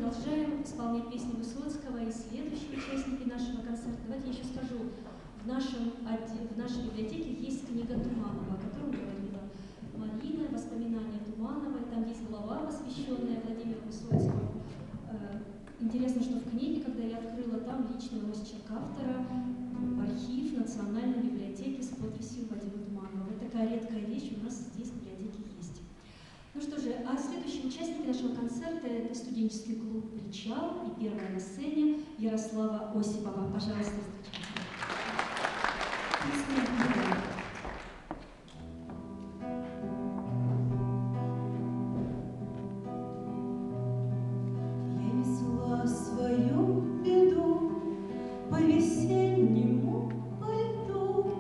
продолжаем исполнять песни Высоцкого, и следующие участники нашего концерта. Давайте я еще скажу, в нашей библиотеке есть книга Туманова, о которой говорила Марина, «Воспоминания Тумановой». Там есть глава, посвященная Владимиру Высоцкому. Интересно, что в книге, когда я открыла, там личный росчерк автора, архив Национальной библиотеки с подписью Владимира Туманова. Вот такая редкая вещь у нас здесь в библиотеке есть. Ну что же, а следующие участники нашего концерта — это студенческий клуб «Причал» и первая на сцене Ярослава Осипова. Пожалуйста, встречайте. Я несла свою беду по весеннему пальту,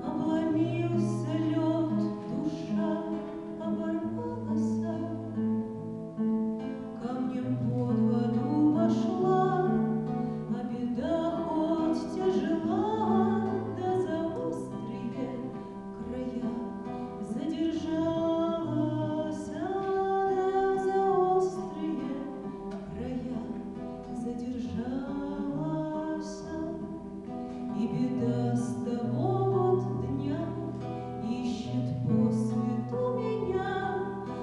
обломился лед, душа оборвалась, камнем под воду вошла, а беда хоть тяжела, да за острые края задержалась, да за острые края задержалась. И беда с того вот дня ищет по свету меня,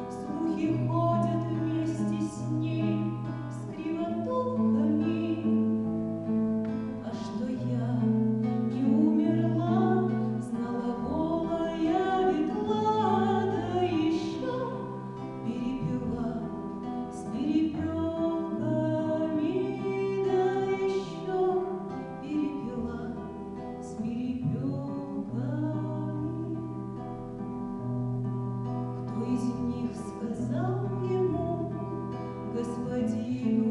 слухи ходят вместе с ней, с кривотолками. А что я не умерла, знала голая ветла, да еще перепела с перепелками, да еще перепела с перепелками. Кто из них сказал ему, господину